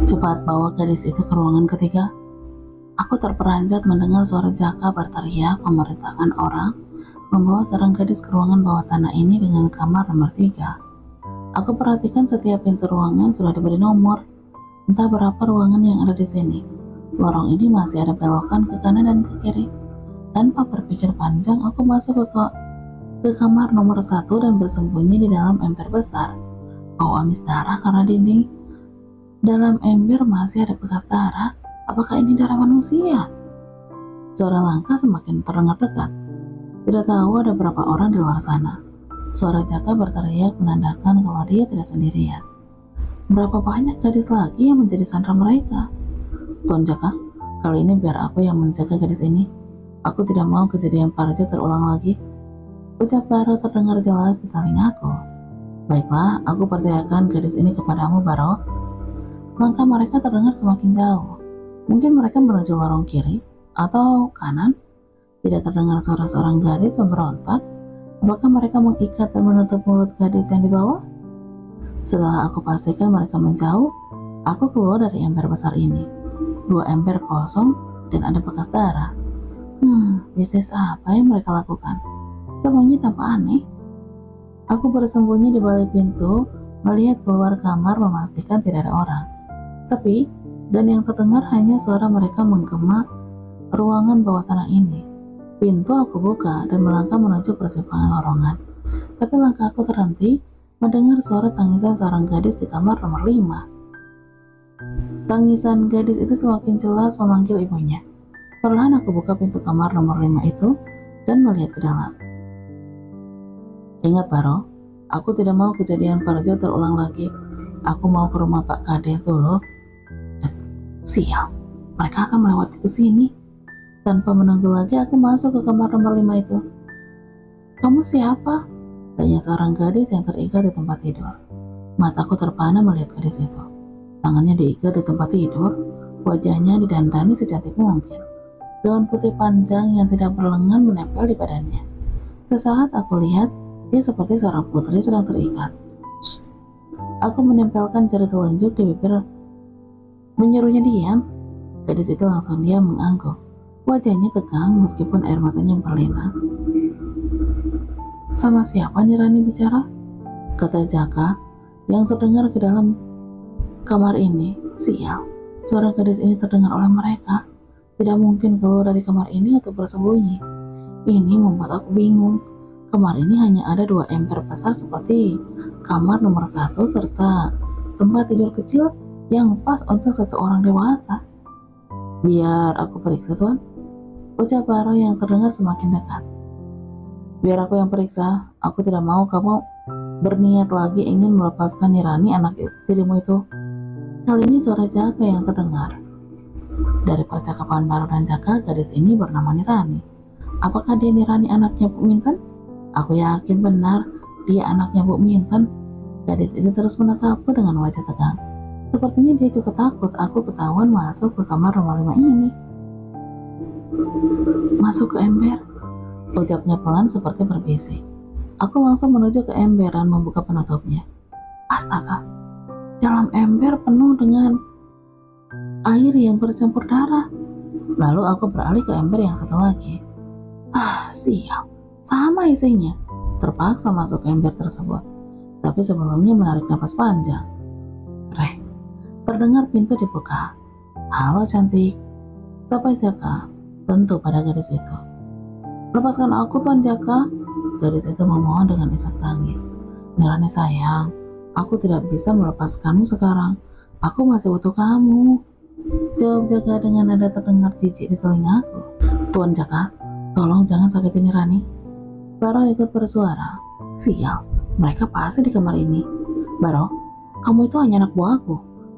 Cepat bawa gadis itu ke ruangan ketiga. Aku terperanjat mendengar suara Jaka berteriak memerintahkan orang membawa seorang gadis ke ruangan bawah tanah ini dengan kamar nomor 3. Aku perhatikan setiap pintu ruangan sudah diberi nomor. Entah berapa ruangan yang ada di sini. Lorong ini masih ada belokan ke kanan dan ke kiri. Tanpa berpikir panjang, aku masuk ke kamar nomor 1 dan bersembunyi di dalam ember besar. Bau amis darah karena dinding dalam ember masih ada bekas darah. Apakah ini darah manusia? Suara langkah semakin terdengar dekat. Tidak tahu ada berapa orang di luar sana. Suara Jaka berteriak menandakan kalau dia tidak sendirian. Berapa banyak gadis lagi yang menjadi sandera mereka? Tuan Jaka, kali ini biar aku yang menjaga gadis ini. Aku tidak mau kejadian Parjo terulang lagi. Ucap Baro terdengar jelas di telingaku. Baiklah, aku percayakan gadis ini kepadamu, Baro. Langkah mereka terdengar semakin jauh. Mungkin mereka menuju lorong kiri atau kanan. Tidak terdengar suara seorang gadis memberontak. Apakah mereka mengikat dan menutup mulut gadis yang dibawa? Setelah aku pastikan mereka menjauh, aku keluar dari ember besar ini. 2 ember kosong dan ada bekas darah. Bisnis apa yang mereka lakukan? Semuanya tampak aneh. Aku bersembunyi di balik pintu, melihat keluar kamar memastikan tidak ada orang. Sepi, dan yang terdengar hanya suara mereka menggema ruangan bawah tanah ini. Pintu aku buka dan melangkah menuju persimpangan lorongan. Tapi langkah aku terhenti mendengar suara tangisan seorang gadis di kamar nomor 5. Tangisan gadis itu semakin jelas memanggil ibunya. Perlahan aku buka pintu kamar nomor 5 itu dan melihat ke dalam. Ingat Baro, aku tidak mau kejadian Parjo terulang lagi. Aku mau ke rumah Pak Kades dulu. Sial, mereka akan melewati ke sini. Tanpa menunggu lagi, aku masuk ke kamar nomor 5 itu. Kamu siapa? Tanya seorang gadis yang terikat di tempat tidur. Mataku terpana melihat gadis itu. Tangannya diikat di tempat tidur, wajahnya didandani secantik mungkin. Gaun putih panjang yang tidak berlengan menempel di badannya. Sesaat aku lihat, dia seperti seorang putri sedang terikat. Shh. Aku menempelkan jari telunjuk di bibir, menyuruhnya diam. Gadis itu langsung diam mengangguk. Wajahnya tegang meskipun air matanya berlinang. Sama siapa nih Rani bicara? Kata Jaka yang terdengar ke dalam kamar ini. Sial, suara gadis ini terdengar oleh mereka. Tidak mungkin keluar dari kamar ini atau bersembunyi. Ini membuat aku bingung. Kamar ini hanya ada 2 ember besar seperti kamar nomor 1 serta tempat tidur kecil yang pas untuk 1 orang dewasa. Biar aku periksa, Tuan. Ucap Baro yang terdengar semakin dekat. Biar aku yang periksa, aku tidak mau kamu berniat lagi ingin melepaskan Nirani anak tirimu itu. Kali ini suara Jaka yang terdengar. Dari percakapan Baro dan Jaka, gadis ini bernama Nirani. Apakah dia Nirani anaknya Bu Minten? Aku yakin benar dia anaknya Bu Minten. Gadis itu terus menatapku dengan wajah tegang. Sepertinya dia juga takut aku ketahuan masuk ke kamar nomor 5 ini. Masuk ke ember, ucapnya pelan seperti berbisik. Aku langsung menuju ke ember dan membuka penutupnya. Astaga, dalam ember penuh dengan air yang bercampur darah. Lalu aku beralih ke ember yang satu lagi. Sial, sama isinya. Terpaksa masuk ke ember tersebut. Tapi sebelumnya menarik napas panjang. Terdengar pintu dibuka. Halo cantik, sapa Jaka. Tentu pada gadis itu. Lepaskan aku Tuan Jaka. Gadis itu memohon dengan isak tangis. Nirani sayang, aku tidak bisa melepaskanmu sekarang. Aku masih butuh kamu. Jawab Jaka dengan nada terdengar jijik di telingaku. Tuan Jaka, tolong jangan sakiti Nirani. Baro ikut bersuara. Sial, mereka pasti di kamar ini. Baro, kamu itu hanya anak buahku.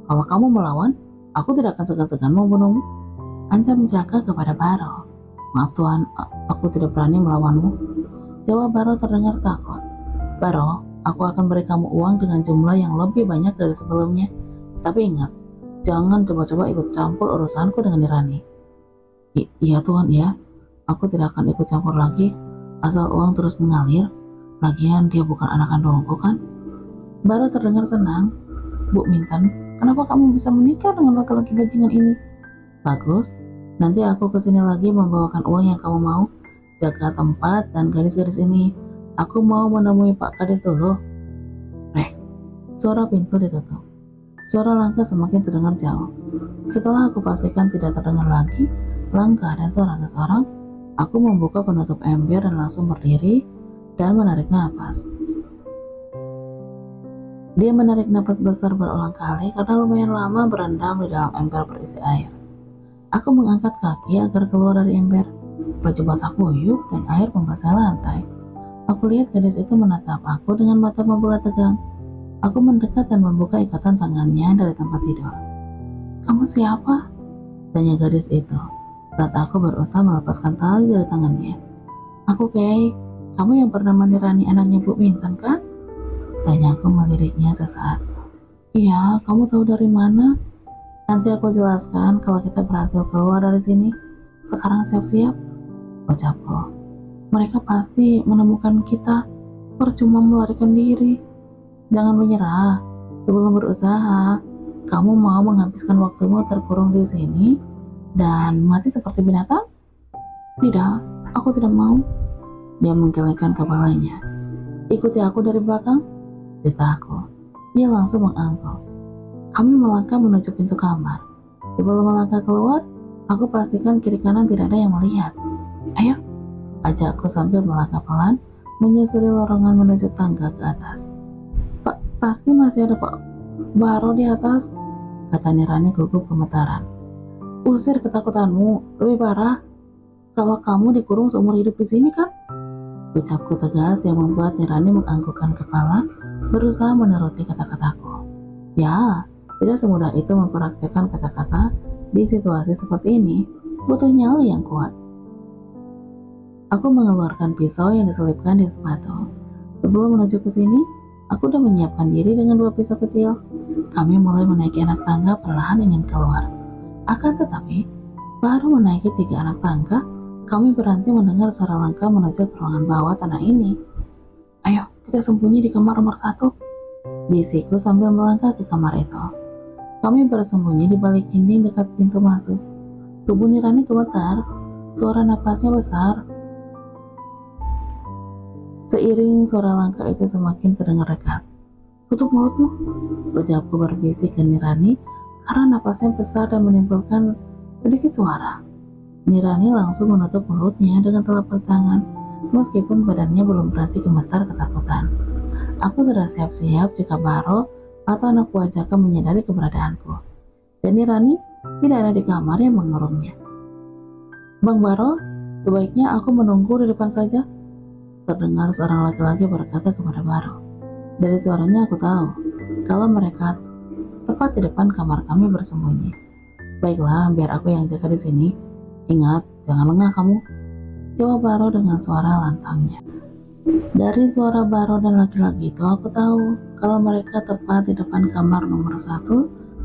Kalau kamu melawan, aku tidak akan segan-segan membunuhmu. Ancam Jaka kepada Baro. Maaf Tuan, aku tidak berani melawanmu. Jawab Baro terdengar takut. Baro, aku akan beri kamu uang dengan jumlah yang lebih banyak dari sebelumnya. Tapi ingat, jangan coba-coba ikut campur urusanku dengan Nirani. Iya Tuan, ya. Aku tidak akan ikut campur lagi, asal uang terus mengalir. Lagian dia bukan anak kandungku kan? Baro terdengar senang. Bu Minten, Kenapa kamu bisa menikah dengan laki-laki bajingan ini? Bagus, nanti aku kesini lagi membawakan uang yang kamu mau. Jaga tempat dan gadis-gadis ini. Aku mau menemui Pak Kades dulu. Suara pintu ditutup. Suara langkah semakin terdengar jauh. Setelah aku pastikan tidak terdengar lagi langkah dan suara seseorang, aku membuka penutup ember dan langsung berdiri dan menarik napas. Dia menarik napas besar berulang kali karena lumayan lama berendam di dalam ember berisi air. Aku mengangkat kaki agar keluar dari ember. Baju basah kuyup dan air membasahi lantai. Aku lihat gadis itu menatap aku dengan mata membulat tegang. Aku mendekat dan membuka ikatan tangannya dari tempat tidur. Kamu siapa? Tanya gadis itu saat aku berusaha melepaskan tali dari tangannya. Aku Kay, kamu yang pernah menirani anaknya Bu Mintan kan? Tanya aku meliriknya sesaat. Iya, kamu tahu dari mana? Nanti aku jelaskan kalau kita berhasil keluar dari sini. Sekarang siap-siap, ucapku. Mereka pasti menemukan kita. Percuma melarikan diri. Jangan menyerah. Sebelum berusaha, kamu mau menghabiskan waktumu terkurung di sini dan mati seperti binatang? Tidak, aku tidak mau. Dia menggelengkan kepalanya. Ikuti aku dari belakang, kata aku. Dia langsung mengangguk. Kami melangkah menuju pintu kamar. Sebelum melangkah keluar, aku pastikan kiri kanan tidak ada yang melihat. Ayo, ajakku sambil melangkah pelan menyusuri lorongan menuju tangga ke atas. Pasti masih ada Pak Baro di atas, kata Nirani gugup gemetaran. Usir ketakutanmu, lebih parah kalau kamu dikurung seumur hidup di sini kan? Ucapku tegas yang membuat Nirani menganggukkan kepala, berusaha menuruti kata-kataku. Ya, tidak semudah itu mempraktekkan kata-kata di situasi seperti ini, butuh nyali yang kuat. Aku mengeluarkan pisau yang diselipkan di sepatu. Sebelum menuju ke sini, aku sudah menyiapkan diri dengan 2 pisau kecil. Kami mulai menaiki anak tangga perlahan ingin keluar. Akan tetapi, baru menaiki 3 anak tangga, kami berhenti mendengar suara langkah menuju ke ruangan bawah tanah ini. Ayo, kita sembunyi di kamar nomor 1, bisikku sambil melangkah ke kamar itu. Kami bersembunyi di balik dinding dekat pintu masuk. Tubuh Nirani gemetar, suara napasnya besar. Seiring suara langkah itu semakin terdengar dekat. Tutup mulutmu, ucapku berbisik ke Nirani karena napasnya besar dan menimbulkan sedikit suara. Nirani langsung menutup mulutnya dengan telapak tangan, meskipun badannya belum berhenti gemetar ketakutan. Aku sudah siap-siap jika Baro atau anak buah Jaka menyadari keberadaanku. Dan Nirani tidak ada di kamar yang mengurungnya. Bang Baro, sebaiknya aku menunggu di depan saja, terdengar seorang laki-laki berkata kepada Baro. Dari suaranya aku tahu kalau mereka tepat di depan kamar kami bersembunyi. Baiklah, biar aku yang jaga di sini. Ingat, jangan lengah kamu, jawab Baro dengan suara lantangnya. Dari suara Baro dan laki-laki itu aku tahu kalau mereka tepat di depan kamar nomor 1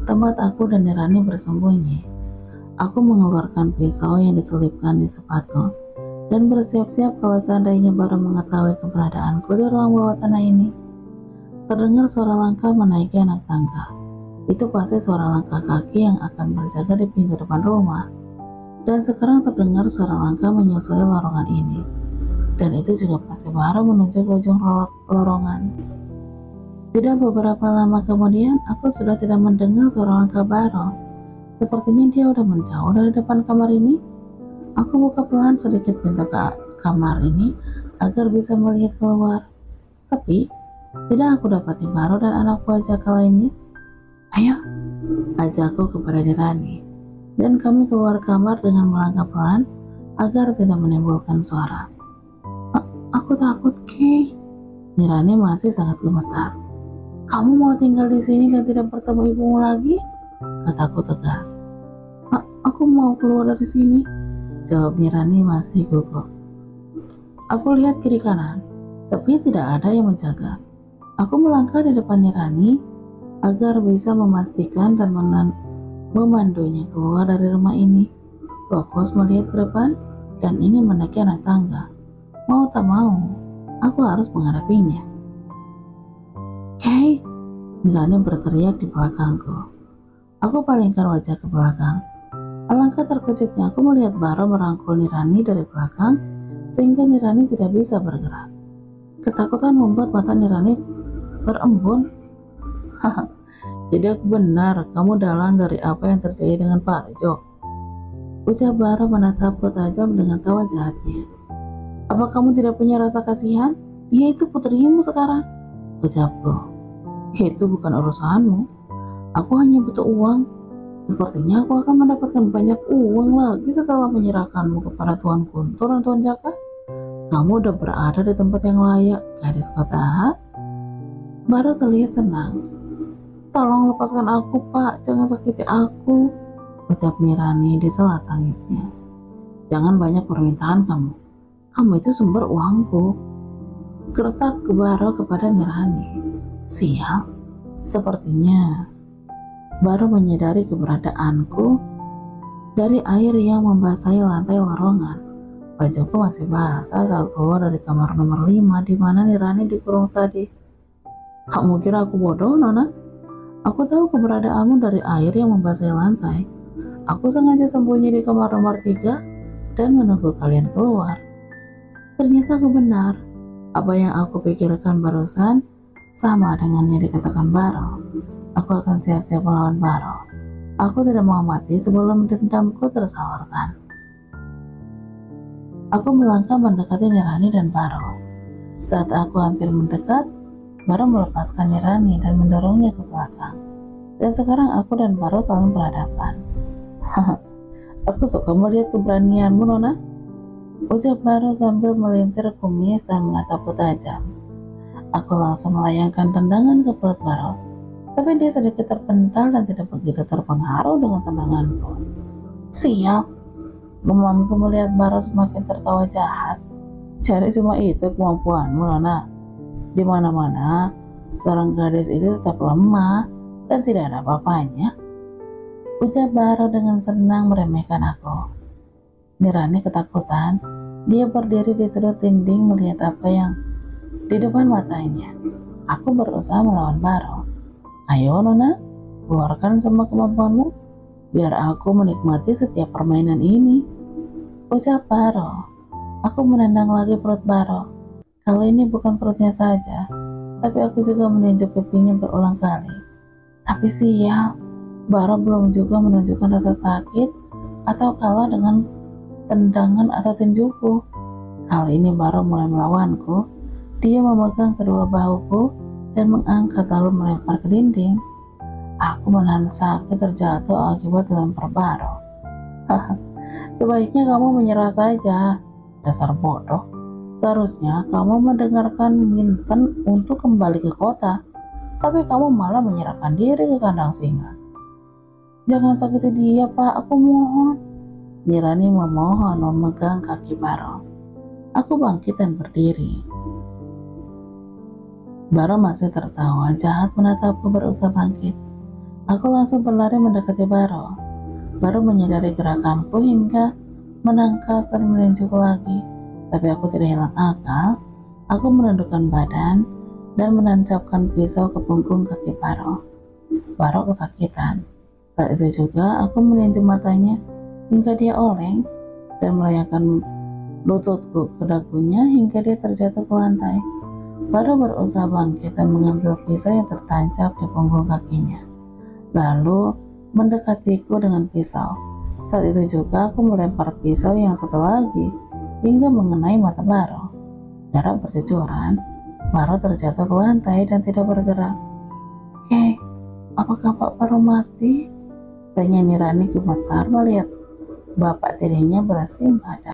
tempat aku dan Nirani bersembunyi. Aku mengeluarkan pisau yang diselipkan di sepatu dan bersiap-siap kalau seandainya Baro mengetahui keberadaanku di ruang bawah tanah ini. Terdengar suara langkah menaiki anak tangga. Itu pasti suara langkah kaki yang akan berjaga di pintu depan rumah. Dan sekarang terdengar suara langkah menyusuri lorongan ini. Dan itu juga pasti Baro menuju ke ujung lorongan. Tidak beberapa lama kemudian, aku sudah tidak mendengar suara langkah Baro. Sepertinya dia udah menjauh dari depan kamar ini. Aku buka pelan sedikit pintu ke kamar ini agar bisa melihat keluar. Sepi, tidak aku dapati Baro dan anak buah Jaka lainnya. Ayo, ajakku kepada Nirani. Dan kami keluar kamar dengan melangkah pelan agar tidak menimbulkan suara. Aku takut, Kay. Nirani masih sangat gemetar. Kamu mau tinggal di sini dan tidak bertemu ibumu lagi? Kataku tegas. Aku mau keluar dari sini, jawab Nirani masih gugup. Aku lihat kiri kanan, sepi tidak ada yang menjaga. Aku melangkah di depan Nirani agar bisa memastikan dan memandunya keluar dari rumah ini. Fokus melihat ke depan dan ingin menaiki anak tangga. Mau tak mau, aku harus menghadapinya. Kay, Nirani berteriak di belakangku. Aku palingkan wajah ke belakang. Alangkah terkejutnya aku melihat Baro merangkul Nirani dari belakang sehingga Nirani tidak bisa bergerak. Ketakutan membuat mata Nirani berembun. Haha, jadi aku benar, kamu dalang dari apa yang terjadi dengan Parjo. Ucap Baro menatapku tajam dengan tawa jahatnya. Apa kamu tidak punya rasa kasihan? Dia itu putrimu sekarang, ucapku. Itu bukan urusanmu. Aku hanya butuh uang. Sepertinya aku akan mendapatkan banyak uang lagi setelah menyerahkanmu kepada Tuan Guntur dan Tuan Jaka. Kamu udah berada di tempat yang layak, gadis kota. Baru terlihat senang. Tolong lepaskan aku, Pak. Jangan sakiti aku, ucap Nirani di sela tangisnya. Jangan banyak permintaan kamu. Kamu itu sumber uangku. Gertak Baro kepada Nirani. Sial, sepertinya baru menyadari keberadaanku dari air yang membasahi lantai lorong. Bajuku masih basah saat keluar dari kamar nomor 5 di mana Nirani dikurung tadi. Kamu kira aku bodoh, Nona? Aku tahu keberadaanmu dari air yang membasahi lantai. Aku sengaja sembunyi di kamar nomor 3 dan menunggu kalian keluar. Ternyata aku benar. Apa yang aku pikirkan barusan sama dengan yang dikatakan Baro. Aku akan siap-siap melawan Baro. Aku tidak mau mati sebelum dendamku tersalurkan. Aku melangkah mendekati Nirani dan Baro. Saat aku hampir mendekat, Baro melepaskan Nirani dan mendorongnya ke belakang. Dan sekarang aku dan Baro saling berhadapan. Aku suka melihat keberanianmu, Nona, ucap Baro sambil melintir kumis dan menatapku tajam. Aku langsung melayangkan tendangan ke perut Baro, tapi dia sedikit terpental dan tidak begitu terpengaruh dengan tendanganku. Sial, memampu melihat Baro semakin tertawa jahat. Jadi cuma itu kemampuanmu, Nona. Di mana-mana, seorang gadis itu tetap lemah dan tidak ada apa-apanya, ucap Baro dengan senang meremehkan aku. Nirani ketakutan. Dia berdiri di sudut dinding melihat apa yang di depan matanya. Aku berusaha melawan Baro. Ayo, Nona, keluarkan semua kemampuanmu, biar aku menikmati setiap permainan ini, ucap Baro. Aku menendang lagi perut Baro. Kali ini bukan perutnya saja, tapi aku juga meninju pipinya berulang kali. Tapi sial, Baro belum juga menunjukkan rasa sakit atau kalah dengan tendangan atau tinjuku. Kali ini Baro mulai melawanku. Dia memegang kedua bahuku dan mengangkat lalu melempar ke dinding. Aku menahan sakit terjatuh akibat dilempar Baro. Sebaiknya kamu menyerah saja, dasar bodoh. Seharusnya kamu mendengarkan Minten untuk kembali ke kota, tapi kamu malah menyerahkan diri ke kandang singa. Jangan sakiti dia, Pak, aku mohon. Nirani memohon memegang kaki Baro. Aku bangkit dan berdiri. Baro masih tertawa jahat menatapku berusaha bangkit. Aku langsung berlari mendekati Baro. Baro menyadari gerakanku hingga menangkas dan meninjuk lagi. Tapi aku tidak hilang akal. Aku menundukkan badan dan menancapkan pisau ke punggung kaki Baro. Baro kesakitan. Saat itu juga aku meninju matanya hingga dia oleng dan melayangkan lututku ke dagunya hingga dia terjatuh ke lantai. Baro berusaha bangkit dan mengambil pisau yang tertancap di punggung kakinya, lalu mendekatiku dengan pisau. Saat itu juga aku melempar pisau yang satu lagi hingga mengenai mata Baro. Darah bercucuran. Baro terjatuh ke lantai dan tidak bergerak. Kek, apakah Pak Baro mati? Tanya Nirani gemetar melihat bapak tirinya bersimbah.